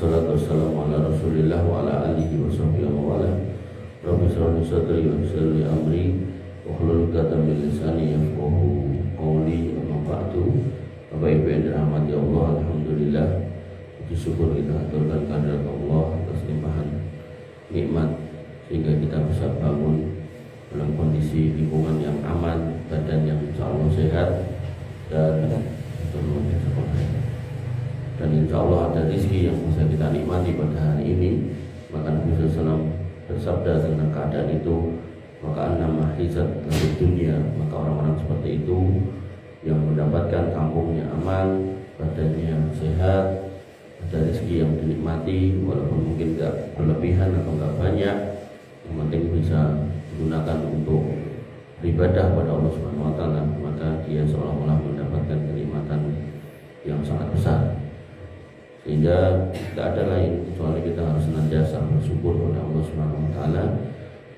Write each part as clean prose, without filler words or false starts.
Wassalatu wassalamu ala rasulillah wa ala alihi wa sahbihi wa wala. Rabbi shrah li sadri wa yassir li amri wahlul 'uqdatam min lisani yafqahu qawli. Amma ba'du. Bapak Ibu yang dirahmati Allah, alhamdulillah, puji syukur kita aturkan kehadirat Allah atas limpahan nikmat sehingga kita bisa bangun dalam kondisi lingkungan yang aman, badan yang insyaallah sehat dan insya Allah ada rezeki yang bisa kita nikmati pada hari ini. Maka Nabi SAW bersabda tentang keadaan itu, maka nama hizat dari dunia, maka orang-orang seperti itu yang mendapatkan kampungnya aman, badannya sehat, ada rezeki yang dinikmati walaupun mungkin tidak berlebihan atau tidak banyak, yang penting bisa digunakan untuk beribadah pada Allah Subhanahu wa taala, maka dia seolah-olah mendapatkan kenikmatan yang sangat besar. Sehingga tidak ada lain kecuali kita harus senantiasa bersyukur kepada Allah Subhanahu wa taala,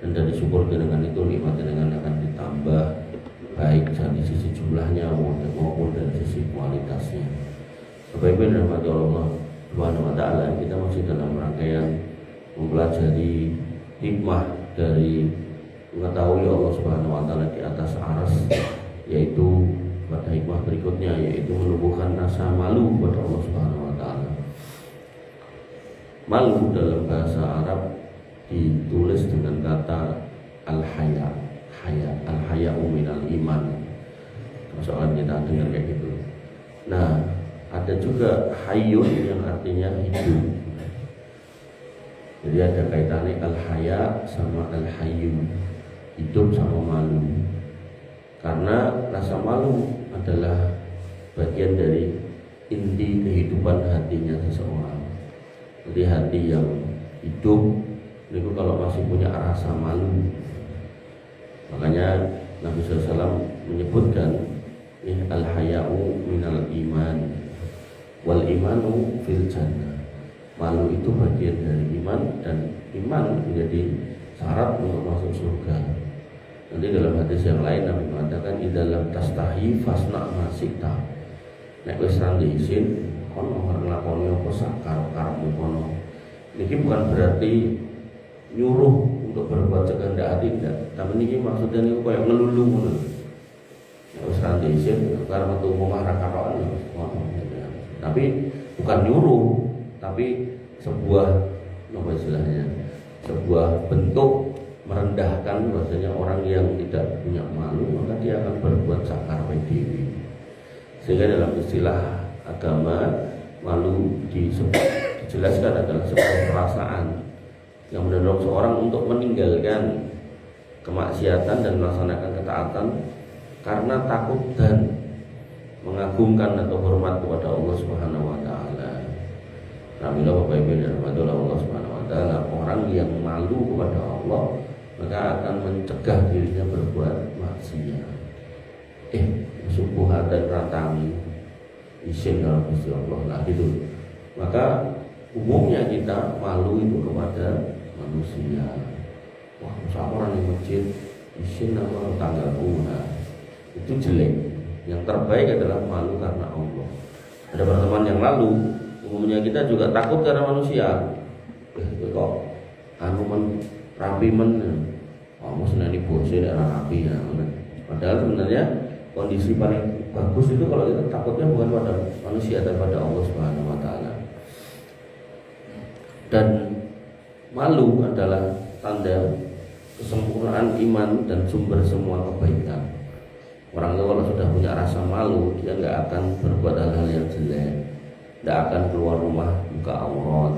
dan dari syukur dengan itu nikmatnya dengan akan ditambah baik dari sisi jumlahnya maupun dari sisi kualitasnya. Bapak Ibu yang dirahmati Allah Subhanahu wa taala, kita masih dalam rangkaian mempelajari hikmah dari mengetahui Allah Subhanahu wa taala di atas arsy, yaitu pada hikmah berikutnya, yaitu menumbuhkan rasa malu kepada Allah Subhanahu wa taala. Malu dalam bahasa Arab ditulis dengan kata al-haya, al-haya'u minal iman. Soalan kita dengar kayak gitu. Nah, ada juga hayyun yang artinya hidup. Jadi ada kaitannya al-haya sama al-hayyu, hidup sama malu. Karena rasa malu adalah bagian dari inti kehidupan hatinya seseorang. Jadi hati yang hidup itu kalau masih punya rasa malu, makanya Nabi SAW menyebutkan al-haya'u minal iman wal imanu fil jannah. Malu itu bagian dari iman, dan iman menjadi syarat untuk masuk surga. Nanti dalam hadis yang lain Nabi mengatakan idalam tastahi fasna masikta. Nek wis ra izin kono nglakoni apa sak karep-karepmu kono. Ini bukan berarti nyuruh untuk berbuat sekehendak hati, tidak. Tapi ini maksudnya niku koyo ngelulu ngono. Nek wis ra izin karep metu omah ra katokan kono. Tapi bukan nyuruh, tapi sebuah apa istilahnya? Sebuah bentuk merendahkan bahasanya orang yang tidak punya malu, maka dia akan berbuat sakarepe dhewe. Sehingga dalam istilah agama, malu dijelaskan adalah sebuah perasaan yang mendorong seorang untuk meninggalkan kemaksiatan dan melaksanakan ketaatan karena takut dan mengagungkan atau hormat kepada Allah Subhanahu wa taala. Alhamdulillah Bapak Ibu yang dirahmati Allah Subhanahu wa taala, orang yang malu kepada Allah maka akan mencegah dirinya berbuat maksiat. Subuh dan ratangi isin dalam Gusti Allah lah gitu. Maka umumnya kita malu itu kepada manusia. Wah, orang di masjid isin apa tanggalku, nah, itu jelek. Yang terbaik adalah malu karena Allah. Ada pertemuan yang lalu, umumnya kita juga takut karena manusia. Kok anu men rapi men, kamu senani bose nek rapi ya. Padahal sebenarnya kondisi paling bagus itu kalau kita takutnya bukan pada manusia, tapi pada Allah Subhanahu wa taala. Dan malu adalah tanda kesempurnaan iman dan sumber semua kebaikan. Orang itu kalau sudah punya rasa malu, dia nggak akan berbuat hal-hal yang jelek, nggak akan keluar rumah buka aurat,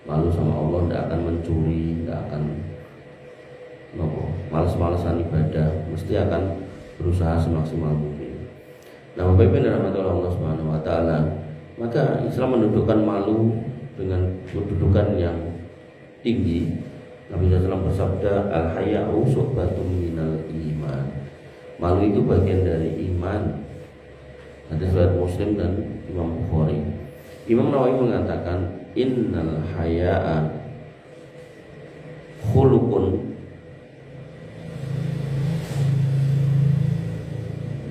malu sama Allah, nggak akan mencuri, nggak akan malas-malasan ibadah, mesti akan berusaha semaksimal mungkin. Nah, Bapak Ibu yang dirahmati Allah Subhanahu wa taala, maka Islam mendudukan malu dengan kedudukan yang tinggi. Nabi SAW bersabda, al-haya'u syu'batun minal iman. Malu itu bagian dari iman. Hadis riwayat Muslim dan Imam Bukhari. Imam Nawawi mengatakan, innal haya'a khuluqun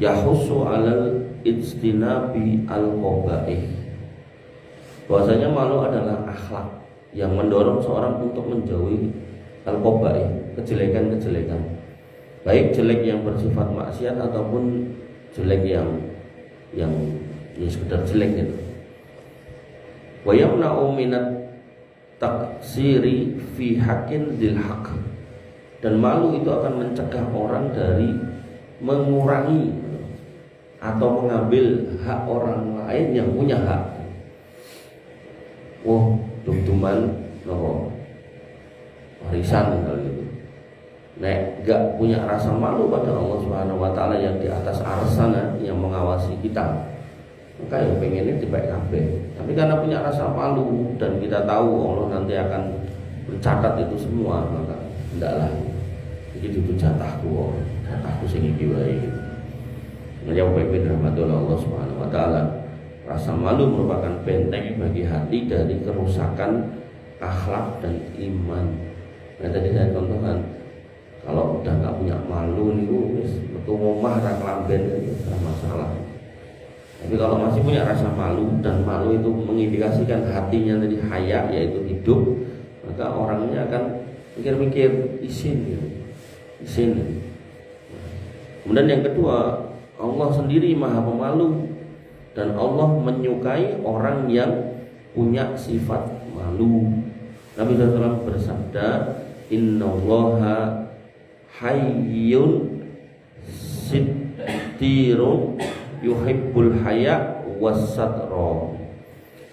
yahussu alal ijtinabi al-qabaih. Bahwasanya malu adalah akhlak yang mendorong seorang untuk menjauhi al-qabaih, kejelekan-kejelekan. Baik jelek yang bersifat maksiat ataupun jelek yang sekedar jelek gitu. Wa yamna'u minat taksiri fi haqqin dzil haqq. Dan malu itu akan mencegah orang dari mengurangi atau mengambil hak orang lain yang punya hak. Dum-duman nopo warisan gitu. Nek gak punya rasa malu pada Allah Subhanahu wa taala yang di atas arsy sana yang mengawasi kita, maka ya pengennya dibaik kabeh. Tapi karena punya rasa malu dan kita tahu Allah nanti akan mencatat itu semua, maka hendaklah iki dudu jatahku sing iki wae. Menjawab pemimpin rahmatullah Allah Subhanahu wa taala. Rasa malu merupakan benteng bagi hati dari kerusakan akhlak dan iman. Nah, tadi saya contohkan, kalau udah nggak punya malu nih, metu omah ra kelamben itu masalah. Tapi kalau masih punya rasa malu dan malu itu mengindikasikan hatinya tadi haya, yaitu hidup, maka orangnya akan mikir-mikir isin. Kemudian yang kedua, Allah sendiri Maha Pemalu dan Allah menyukai orang yang punya sifat malu. Nabi SAW bersabda, Innallaha hayyun sittirun yuhibbul haya wassatra.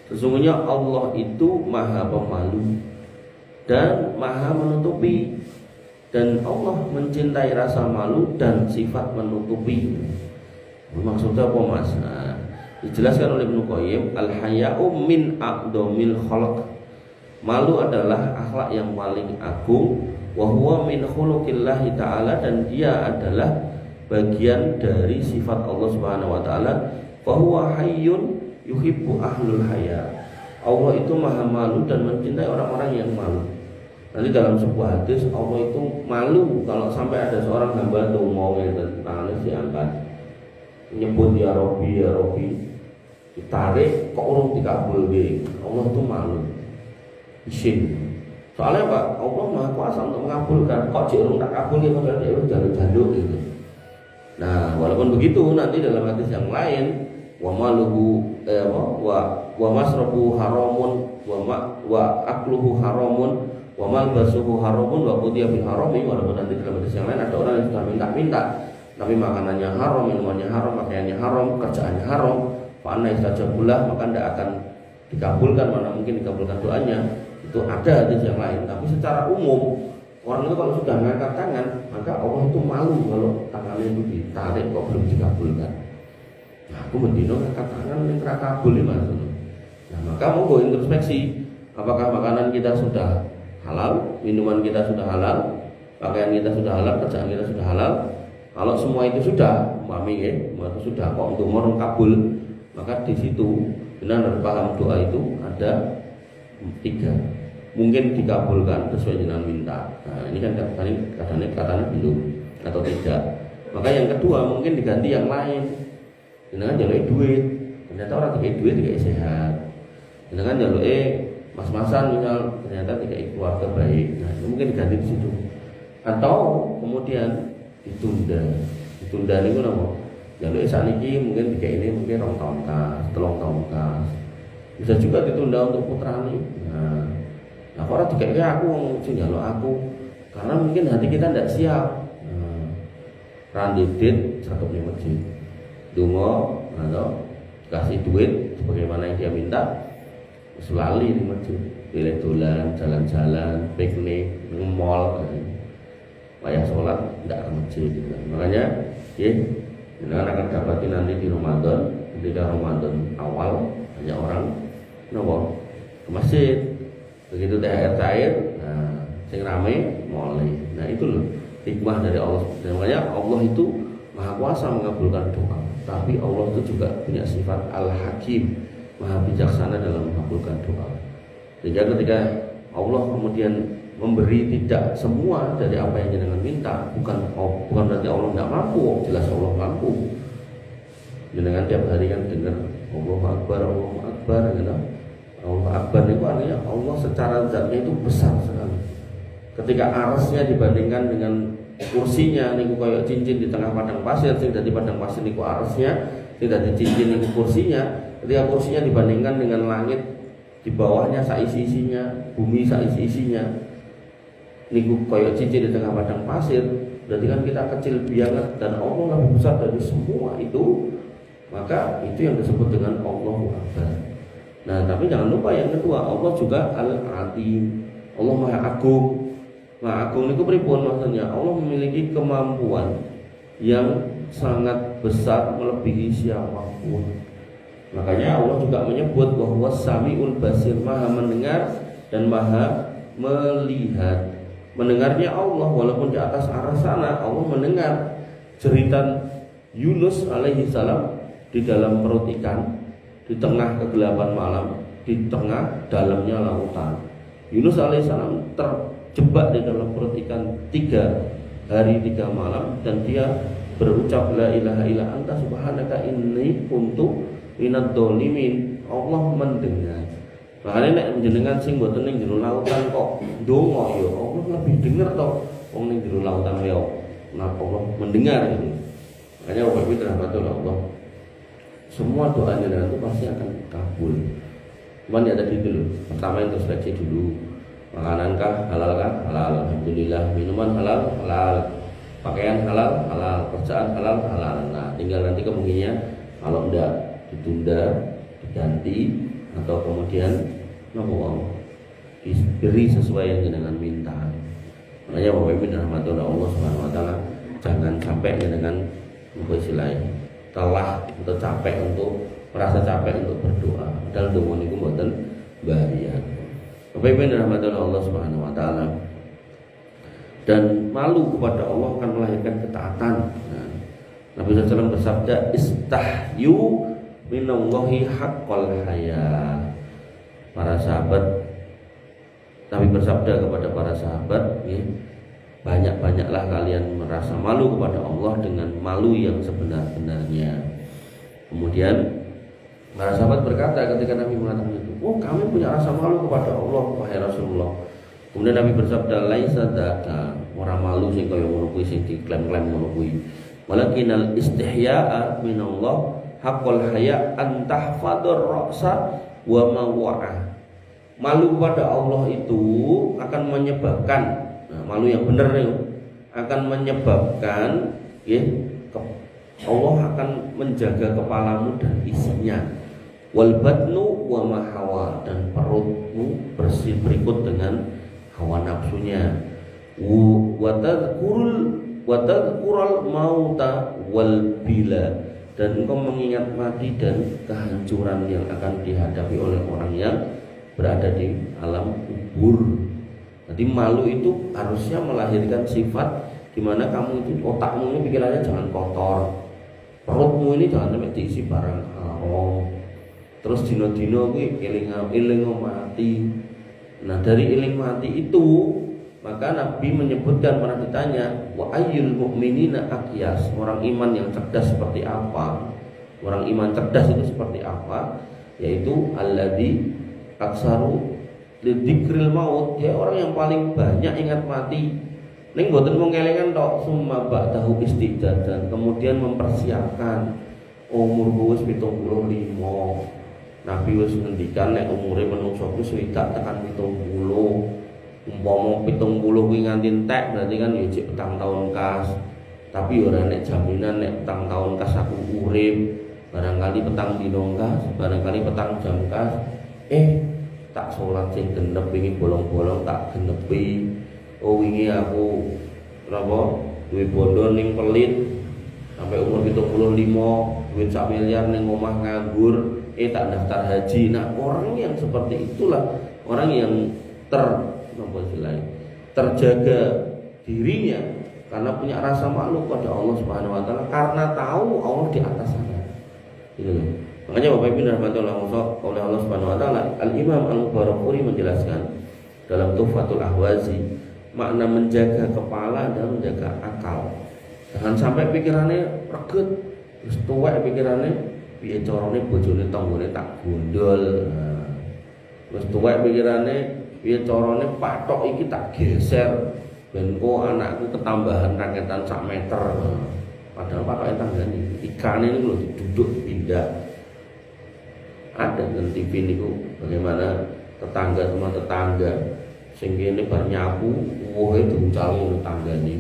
Sesungguhnya Allah itu Maha Pemalu dan Maha Menutupi, dan Allah mencintai rasa malu dan sifat menutupi. Maksudnya apa mas? Nah, dijelaskan oleh Ibnu Qayyim, al-haya'u min aqdamil khalq. Malu adalah akhlak yang paling agung, wa huwa min khuluqillahi ta'ala, dan dia adalah bagian dari sifat Allah Subhanahu wa taala. Fa huwa hayyun yuhibbu ahlul haya. Allah itu Maha Malu dan mencintai orang-orang yang malu. Nanti dalam sebuah hadis, Allah itu malu kalau sampai ada seorang hamba tuh mau tangannya diangkat, nyebut ya Robbi, ditarik kok urung dikabul deh. Allah itu malu, isin. Soalnya Pak, Allah Maha Kuasa untuk mengabulkan. Kok urung tak kabul ya, padahal dia udah jalur gitu. Nah, walaupun begitu nanti dalam hadis yang lain, wa maluhu wa masrabu haramun wa akluhu haramun wa malbasuhu haramun wa qudiya bil harami. Walaupun nanti dalam hadis yang lain ada orang yang sudah minta-minta, tapi makanannya haram, minumannya haram, pakaiannya haram, kerjaannya haram, fa anna istajabullah, maka tidak akan dikabulkan, mana mungkin dikabulkan doanya. Itu ada hadis yang lain. Tapi secara umum orang itu kalau sudah mengangkat tangan, maka Allah itu malu kalau tangannya itu ditarik kok belum dikabulkan. Nah, aku mendino angkat tangan yang kabul mas. Nah, maka monggo introspeksi, apakah makanan kita sudah halal, minuman kita sudah halal, pakaian kita sudah halal, kerjaan kita sudah halal. Kalau semua itu sudah, mami itu sudah kok untuk morong kabul, maka di situ benar paham doa itu ada 3. Mungkin dikabulkan sesuai dengan minta. Nah, ini kan katanya belum atau tidak. Maka yang kedua mungkin diganti yang lain. Jangan jalur duit. Ternyata orang dikasih duit dikasih sehat. Jangan jalur mas-masan misal, ternyata dikasih keluarga baik. Nah, itu mungkin diganti di situ. Atau kemudian ditunda. Ditunda itu apa? Jalur saniki mungkin dikasih ini mungkin 2 tahun kas, 3 tahun kas. Bisa juga ditunda untuk putrani. Nah, orang dikasih aku sing jalur aku karena mungkin hati kita tidak siap. Randidit satu di masjid, dungo atau kasih duit sebagaimana yang dia minta, selali di masjid, pilih dolan, jalan-jalan, piknik, nge-mall, wayah sholat tidak ke masjid. Gitu. Makanya, dengan akan dapati nanti di Ramadan, ketika Ramadan awal banyak orang ke masjid, begitu THR cair, nah, sing rame mulai. Nah itu loh hikmah dari Allah. Dan makanya Allah itu Maha Kuasa mengabulkan doa, tapi Allah itu juga punya sifat Al-Hakim, Maha bijaksana dalam mengabulkan doa. Sehingga ketika Allah kemudian memberi tidak semua dari apa yang jenengan minta, bukan berarti Allah tidak mampu, jelas Allah mampu. Jenengan tiap hari kan dengar Allahu Akbar, gitu. Allah Akbar itu artinya Allah secara zatnya itu besar sekali. Ketika arasnya dibandingkan dengan kursinya niku kayak cincin di tengah padang pasir, sing dadi padang pasir niku arasnya, sing dadi cincin niku kursinya. Ketika kursinya dibandingkan dengan langit di bawahnya saisi-isinya, bumi saisi-isinya, niku kayak cincin di tengah padang pasir. Berarti kan kita kecil banget dan Allah lebih besar dari semua itu. Maka itu yang disebut dengan Allahu Akbar. Nah, tapi jangan lupa yang kedua, Allah juga Al-Alim. Allah Maha Agung. Maha Agung itu pripun maksudnya? Allah memiliki kemampuan yang sangat besar melebihi siapapun. Makanya Allah juga menyebut bahwa Samiul Basir, Maha mendengar dan Maha melihat. Mendengarnya Allah walaupun di atas arah sana, Allah mendengar jeritan Yunus alaihi salam di dalam perut ikan, di tengah kegelapan malam, di tengah dalamnya lautan. Yunus alaihissalam terjebak di dalam perut ikan 3 hari 3 malam dan dia berucap la ilaha illa anta subhanaka inni kuntu minadz dzalimin. Allah mendengar. Makanya nek jenengan sing mboten ning jero lautan kok ndonga ya Allah lebih dengar to wong ning jero lautan ya. Nah Allah mendengar itu. Makanya Bapak Ibu rahmatullah Allah. Semua doanya itu pasti akan kabul. Cuman ya tadi dulu. Pertama introspeksi dulu. Makanankah halal kah? Halal. Alhamdulillah. Minuman halal? Halal. Pakaian halal? Halal. Kerjaan halal? Halal. Nah, tinggal nanti kemungkinannya kalau enggak ditunda, diganti atau kemudian diberi sesuai yang dengan minta. Makanya Bapak Ibu rahmatullah Allah Subhanahu wa taala jangan sampai dengan istilahnya telah atau capek untuk merasa capek untuk berdoa. Padahal doa niku mboten bahaya. Bapak Ibu rahmatullah Allah Subhanahu wa taala. Dan malu kepada Allah akan melahirkan ketaatan. Nah, Nabi SAW bersabda, "Istahyu minallahi haqqal haya." Para sahabat, Nabi bersabda kepada para sahabat, ya, banyak-banyaklah kalian merasa malu kepada Allah dengan malu yang sebenar-benarnya. Kemudian para sahabat berkata ketika Nabi mengatakan itu, "Oh, kami punya rasa malu kepada Allah, wahai Rasulullah." Kemudian Nabi bersabda, "Laisa dzaka," ora malu sing kaya ngono kuwi sing diklaim-klaim ngono kuwi. "Walakinal istihya'a minallah haqqul haya an tahfadur ra'sa wa ma wa'a." Malu kepada Allah itu akan menyebabkan, nah, malu yang benar nih akan menyebabkan, ya, Allah akan menjaga kepalamu dan isinya. Wal batnu wa ma hawa, dan perutmu bersih berikut dengan hawa nafsunya. Wa tadhkurul mauta wal bila, dan engkau mengingat mati dan kehancuran yang akan dihadapi oleh orang yang berada di alam kubur. Jadi malu itu harusnya melahirkan sifat di mana kamu itu otakmu ini pikirannya jangan kotor, perutmu ini jangan sampai diisi barang haram. Terus dino-dino kuwi eling mati. Nah, dari eling mati itu maka Nabi menyebutkan, pernah ditanya, wa ayyul mu'minina aqyas, orang iman yang cerdas seperti apa? Orang iman cerdas itu seperti apa? Yaitu alladzi aksaru lidzikril maut, ya orang yang paling banyak ingat mati. Ning mboten mung kelingan tok, summa ba'dahu istidadan, kemudian mempersiapkan umur wis 75. Nabi wis ngendikan nek umure manungsa ku swidak tekan 70. Umpama 70 kuwi nganti entek berarti kan ya jek petang tahun kas. Tapi ora nek jaminan nek petang tahun kas aku urip, barangkali petang dino kas, barangkali petang jam kas. Tak sholat sing genep wingi bolong-bolong tak genepi. Oh wingi aku napa duwe bondo ning pelit sampai umur 75, duit 1 miliar ning omah nganggur, tak daftar haji. Nah, orang yang seperti itulah orang yang terjaga dirinya karena punya rasa malu pada Allah Subhanahu wa taala, karena tahu Allah di atas sana. Gitu loh. Makanya Bapak Ibu rahmatullah oleh Allah Subhanahu wa taala, Al-Imam Al-Mubarakfuri menjelaskan dalam Tuhfatul Ahwazi, makna menjaga kepala dan menjaga akal. Jangan sampai pikirannya reget, terus tuwek pikirannya piye carane bojone tanggane tak gondol. Nah, Wis tuwek pikirane piye carane patok iki tak geser ben kok anakku ketambahan raketan sak meter. Padahal patoknya tanggane ikane niku lho diduduk pindah. Ada dan TV niku bagaimana tetangga sama tetangga sing kene bar nyapu wohe diuncali nang tanggane.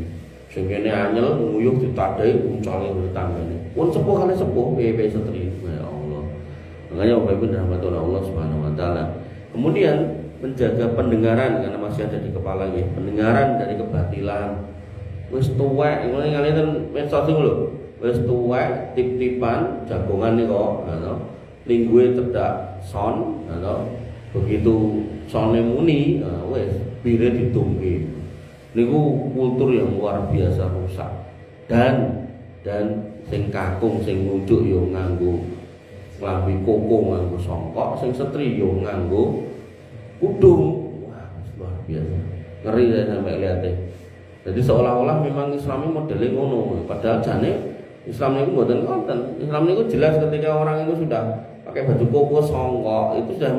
Sing kene anyel nguyuh ditadai uncali nang tanggane. Pun sepuh kali sepuh piye setri. Ya Allah. Makanya Bapak Ibu rahmatullah Allah Subhanahu wa taala. Kemudian menjaga pendengaran karena masih ada di kepala ya, pendengaran dari kebatilan. Wis tuwek ngene ngalian medsos niku lho. Wis tuwek tip-tipan jagongan niku ngono. Linggue cedak son ngono. Begitu sone muni wis bire ditungke. Niku kultur yang luar biasa rusak. Dan sing kakung sing ngunjuk yo nganggo klambi koko nganggo songkok, sing setri yo nganggo kudung. Wah, luar biasa. Ngeri saya sampai lihatnya. Jadi seolah-olah memang Islam ini modelnya ngono. Padahal jane Islam itu mboten konten. Islam itu jelas ketika orang itu sudah pakai baju koko songkok itu sudah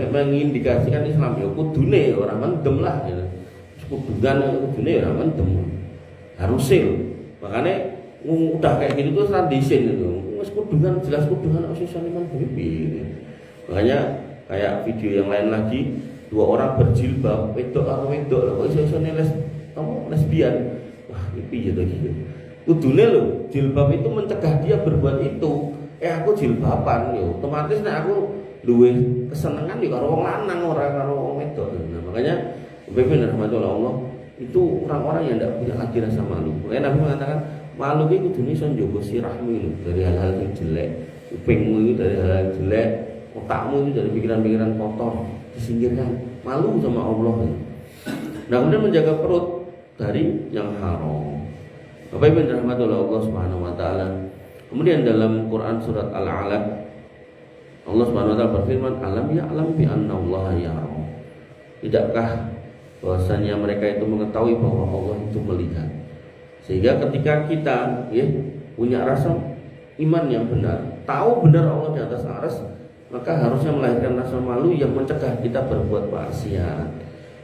mengindikasikan Islam ya kudune orang mendem lah gitu. Kudune orang mendem. Harusil. Makanya udah kayak gitu tuh tradisi itu. Wis kudungan jelas kudungan sisane man bibi. Makanya kayak video yang lain lagi, dua orang berjilbab, wedok karo wedok lho kok iso-isone lesbian. Wah, iki piye to iki? Kudune lho, jilbab itu mencegah dia berbuat itu. Aku jilbaban yo, otomatis nek aku luwe kesenengan yo karo wong lanang ora karo wong wedok. Nah, makanya bener rahmatullah Allah itu orang-orang yang tidak punya lagi rasa malu. Makanya Nabi mengatakan malu itu kudune iso njogo sirahmu dari hal-hal yang jelek, kupingmu itu dari hal-hal yang jelek, otakmu itu dari pikiran-pikiran kotor, disingkirkan. Malu sama Allah. Nah, kemudian menjaga perut dari yang haram. Bapak Ibu rahmatullah Allah Subhanahu wa taala. Kemudian dalam Quran surat Al-Alaq Allah Subhanahu wa taala berfirman, "Alam ya'lam bi anna Allah yara." Tidakkah bahwasanya mereka itu mengetahui bahwa Allah itu melihat. Sehingga ketika kita punya rasa iman yang benar, tahu benar Allah di atas arsy, maka harusnya melahirkan rasa malu yang mencegah kita berbuat maksiat.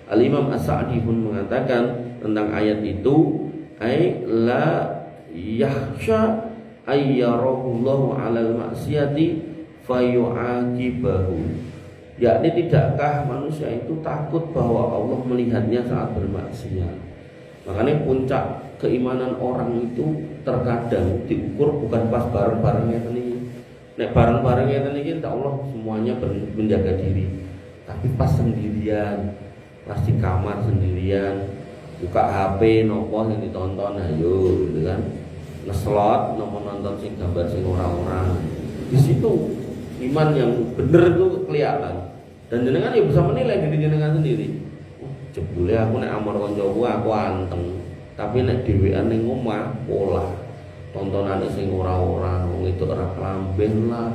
Al-Imam As-Sa'di pun mengatakan tentang ayat itu, ai la yahsha ayyarahullahu 'alal maksiyati fayu'aqibahu. Yakni tidakkah manusia itu takut bahwa Allah melihatnya saat bermaksiat. Makanya puncak keimanan orang itu terkadang diukur bukan pas bareng-barengnya ini. Nek bareng-barengnya ini insya Allah semuanya menjaga diri. Tapi pas sendirian, pas di kamar sendirian, buka HP nopo yang ditonton ayo gitu kan. Ngeslot nopo nonton sing gambar sing orang-orang. Di situ iman yang bener itu kelihatan. Dan jenengan ya bisa menilai diri jenengan sendiri. Jebule aku nek amor kancaku aku anteng, tapi nek dhewean ning omah pola. Tontonane sing ora-ora, wong itu ora kelamben lah,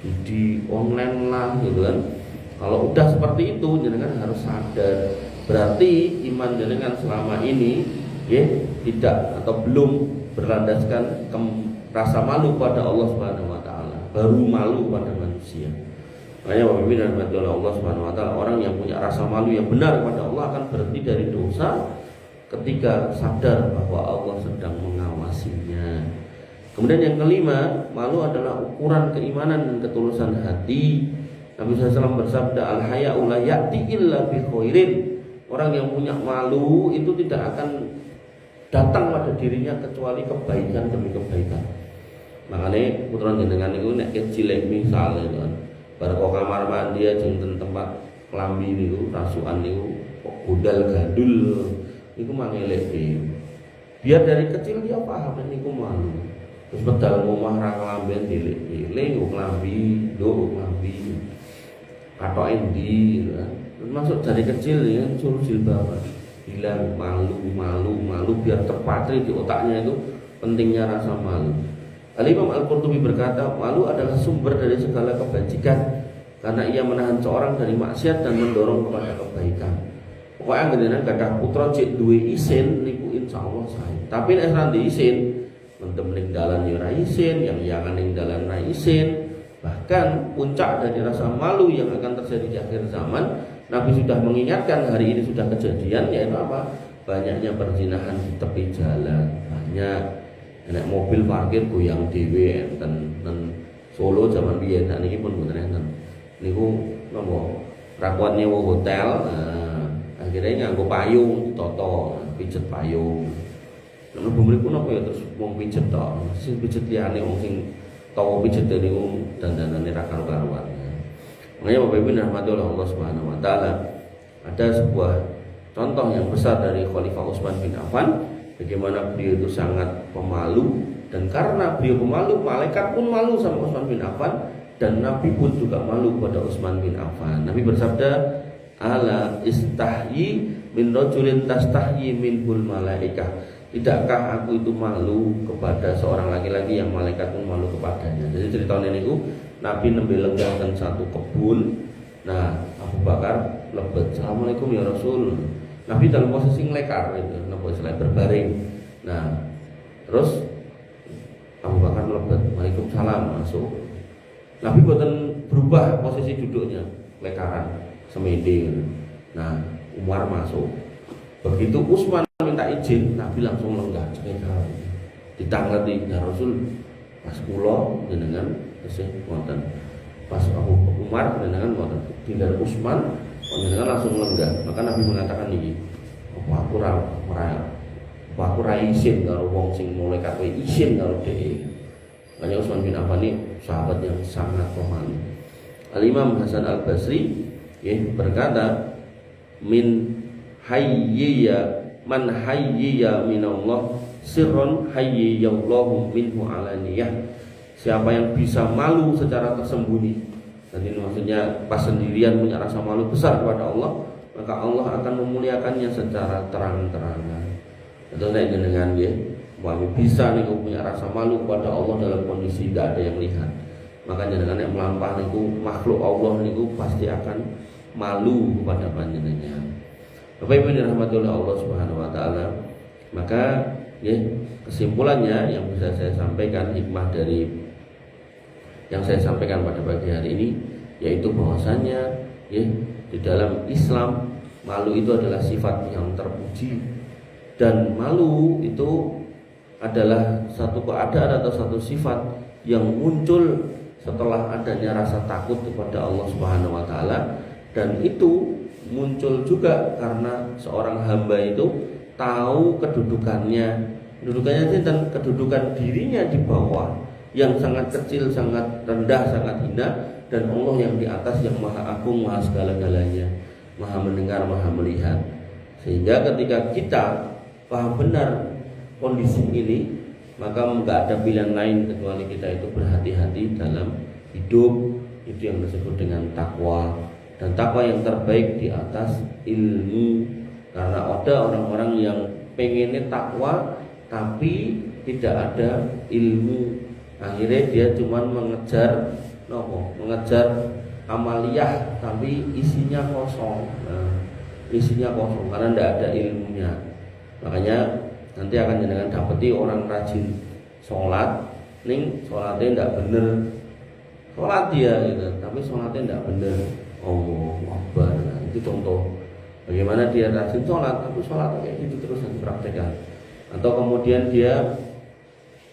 judi online lah gitu kan. Kalau udah seperti itu jenengan harus sadar. Berarti iman jenengan selama ini tidak atau belum berlandaskan rasa malu pada Allah Subhanahu wa taala. Baru malu pada manusia. Makanya Bapak Ibu dan Allah Subhanahu wa taala, orang yang punya rasa malu yang benar kepada Allah akan berhenti dari dosa ketika sadar bahwa Allah sedang mengawasinya. Kemudian yang kelima, malu adalah ukuran keimanan dan ketulusan hati. Nabi SAW bersabda, al-haya'u la ya'ti illa bi khairin. Orang yang punya malu itu tidak akan datang pada dirinya kecuali kebaikan demi kebaikan. Makanya putra jenengan itu nek kecil misalnya kan, bar kok kamar mandi aja tempat kelambi niku, rasukan niku kok budal gandul niku mangelek biar dari kecil dia paham niku malu. Terus medal omah ra kelamben dilek-dilek kok kelambi, kelambi. Atau endi gitu kan. Masuk dari kecil ya suruh jilbaban. Bilang malu biar terpatri di otaknya itu pentingnya rasa malu. Al-Imam Al-Qurtubi berkata, malu adalah sumber dari segala kebajikan karena ia menahan seorang dari maksiat dan mendorong kepada kebaikan. Pokoknya ngendikan gadah putra cek duwe isin niku insyaallah sae. Tapi nek ora ndek isin, mendem ning dalan ya ora isin, yang ning dalan ora isin, Bahkan puncak dari rasa malu yang akan terjadi di akhir zaman, Nabi sudah mengingatkan, hari ini sudah kejadian, yaitu apa? Banyaknya perzinahan di tepi jalan. Banyak naik mobil parkir goyang dhewe enten Solo zaman biyen. Nah niki pun mboten enten. Niku napa rakuan nyewa hotel, akhirnya nganggo payung ditoto, pijet payung. Nek mlebu mriku napa ya terus wong pijet tok. Sing pijet liyane wong sing tawa pijet niku dandanane ra karu-karuan. Makanya Bapak Ibu rahmati oleh Allah Subhanahu wa taala, ada sebuah contoh yang besar dari Khalifah Utsman bin Affan, bagaimana beliau itu sangat pemalu, dan karena beliau pemalu, malaikat pun malu sama Utsman bin Affan, dan Nabi pun juga malu pada Utsman bin Affan. Nabi bersabda, ala istahyi min rajulin tastahyi minhul malaikah. Tidakkah aku itu malu kepada seorang laki-laki yang malaikat pun malu kepadanya. Jadi ceritanya ini Nabi nembe lenggahkan satu kebun. Nah, Abu Bakar lebet, assalamualaikum ya Rasul. Nabi dalam posisi ngelekar itu, nampak selain berbaring. Nah, terus Abu Bakar melebet, waalaikumsalam, masuk. Nabi buatan berubah posisi duduknya, lekaran, semedi. Nah, Umar masuk. Begitu Utsman minta izin, Nabi langsung lenggah, cekal. Ditangleti, ya Rasul, pas kula jenengan tesih wonten. Pas Abu Umar jenengan wonten. Tinggal Utsman jenengan langsung lenggah. Maka Nabi mengatakan iki, apa aku ra izin karo wong sing malaikat kowe izin karo dhek. Makanya Utsman bin Affan ini sahabat yang sangat pemalu. Al-Imam Hasan Al-Basri berkata, min hayyiya man hayyiya minallah sirron hayyiyallahu minhu alaniyah. Siapa yang bisa malu secara tersembunyi, dan ini maksudnya pas sendirian punya rasa malu besar kepada Allah, maka Allah akan memuliakannya secara terang-terangan. Itu saya dengan dia, bahwa bisa nih punya rasa malu kepada Allah dalam kondisi tidak ada yang lihat. Makanya dengan yang melampah niku makhluk Allah niku pasti akan malu kepada panjenengan. Bapak Ibu dirahmati oleh Allah Subhanahu wa taala. Maka kesimpulannya yang bisa saya sampaikan, hikmah dari yang saya sampaikan pada pagi hari ini, yaitu bahwasanya di dalam Islam malu itu adalah sifat yang terpuji, dan malu itu adalah satu keadaan atau satu sifat yang muncul setelah adanya rasa takut kepada Allah Subhanahu wa taala, dan itu muncul juga karena seorang hamba itu tahu kedudukannya dan kedudukan dirinya di bawah, yang sangat kecil, sangat rendah, sangat hina, dan Allah yang di atas, yang maha agung, maha segala-galanya, maha mendengar, maha melihat. Sehingga ketika kita paham benar kondisi ini, maka enggak ada pilihan lain kecuali kita itu berhati-hati dalam hidup. Itu yang disebut dengan takwa. Dan takwa yang terbaik di atas ilmu. Karena ada orang-orang yang pengennya takwa tapi tidak ada ilmu. Akhirnya dia cuma mengejar amaliyah tapi isinya kosong. Isinya kosong karena tidak ada ilmunya. Makanya nanti akan jenengan dapati orang rajin sholat, ning sholatnya tidak bener. Sholat dia gitu, tapi sholatnya tidak bener. Allahu Akbar. Nah, itu contoh bagaimana dia rajin sholat tapi sholat kayak gitu terus dipraktekkan. Atau kemudian dia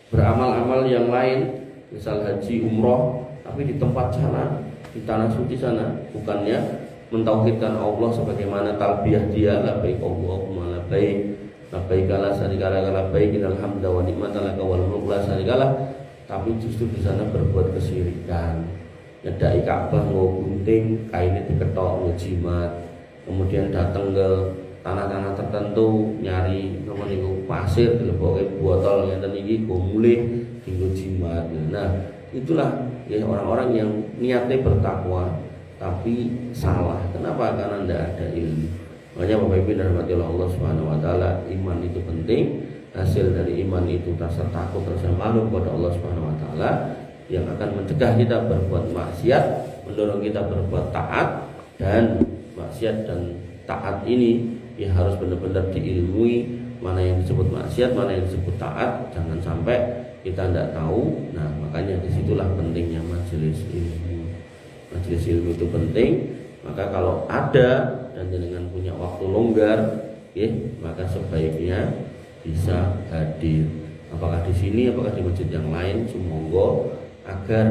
beramal-amal yang lain, misal haji, umroh, tapi di tempat jalan, di tanah suci sana, bukannya mentauhidkan Allah sebagaimana talbiyah dia, labbaik Allahumma labbaik, labbaik la syarika lak labbaik innal hamda wa ni'mata lak wal mulku la syarika lak, tapi justru di sana berbuat kesyirikan. Nyedaki Ka'bah nggo gunting, kainnya diketok nggo jimat. Kemudian datang ke tanah-tanah tertentu nyari niku pasir dilebokke botol ngeten iki nggo mulih dienggo jimat. Nah, itulah orang-orang yang niatnya bertakwa tapi salah. Kenapa? Karena tidak ada ilmu. Makanya Bapak Ibu dirahmati Allah Subhanahu wa taala, iman itu penting. Hasil dari iman itu rasa takut, rasa malu kepada Allah Subhanahu wa taala, yang akan mencegah kita berbuat maksiat, mendorong kita berbuat taat. Dan maksiat dan taat ini harus benar-benar diilmui, mana yang disebut maksiat, mana yang disebut taat. Jangan sampai kita tidak tahu. Nah, makanya disitulah pentingnya majelis ilmu. Majelis ilmu itu penting. Maka kalau ada dan dengan punya waktu longgar, maka sebaiknya bisa hadir. Apakah di sini, apakah di masjid yang lain, semoga agar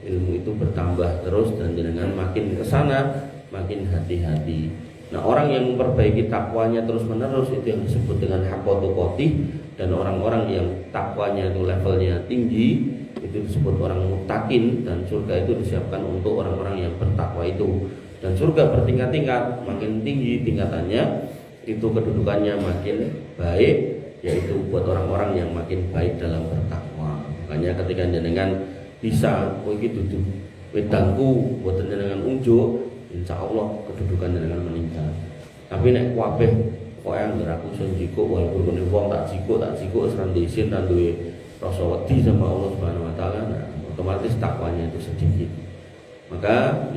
ilmu itu bertambah terus dan dengan makin ke sana makin hati-hati. Nah, orang yang memperbaiki takwanya terus menerus itu yang disebut dengan haqqatu qotih, dan orang-orang yang takwanya itu levelnya tinggi itu disebut orang muttaqin, dan surga itu disiapkan untuk orang-orang yang bertakwa itu. Dan surga bertingkat-tingkat, makin tinggi tingkatannya itu kedudukannya makin baik, yaitu buat orang-orang yang makin baik dalam bertakwa. Makanya ketika jenengan bisa begitu duduk wedangku buat jenengan unjuk, insya Allah kedudukan jenengan meningkat. Tapi nek kabeh kok yang ngeraku sing jiko, walaupun kene wong tak jiko serandesin dan duwe rasa wedi sama Allah Subhanahu wa taala, nah otomatis takwanya itu sedikit. Maka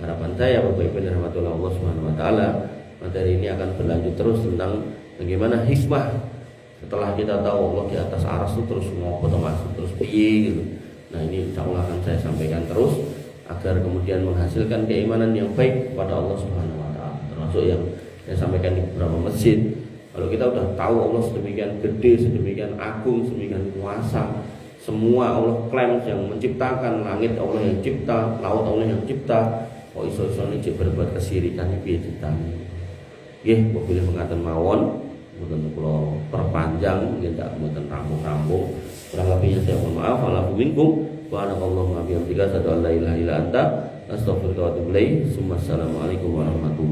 harapan saya Bapak Ibu dan rahmatullah Allah Subhanahu wa taala, materi ini akan berlanjut terus tentang bagaimana hikmah setelah kita tahu Allah di atas aras itu terus ngopo terus piye gitu. Nah, ini insya Allah akan saya sampaikan terus agar kemudian menghasilkan keimanan yang baik kepada Allah Subhanahu wa taala. Termasuk yang saya sampaikan di beberapa masjid. Kalau kita udah tahu Allah sedemikian gede, sedemikian agung, sedemikian kuasa, semua Allah klaim yang menciptakan, langit Allah yang cipta, laut Allah yang cipta, kok iso-iso iki berbuat kesirikan iki piye ditani. Nggih, mobil mengatakan mawon, mboten kula perpanjang, mungkin tak mboten rampung-rampung. Kurang lebihnya saya mohon maaf. Wa'alafu minkum wa anakallahu wa bihamdika asyhadu an la ilaha illa anta astaghfiruka wa atubu ilaik. Assalamualaikum warahmatullahi wabarakatuh.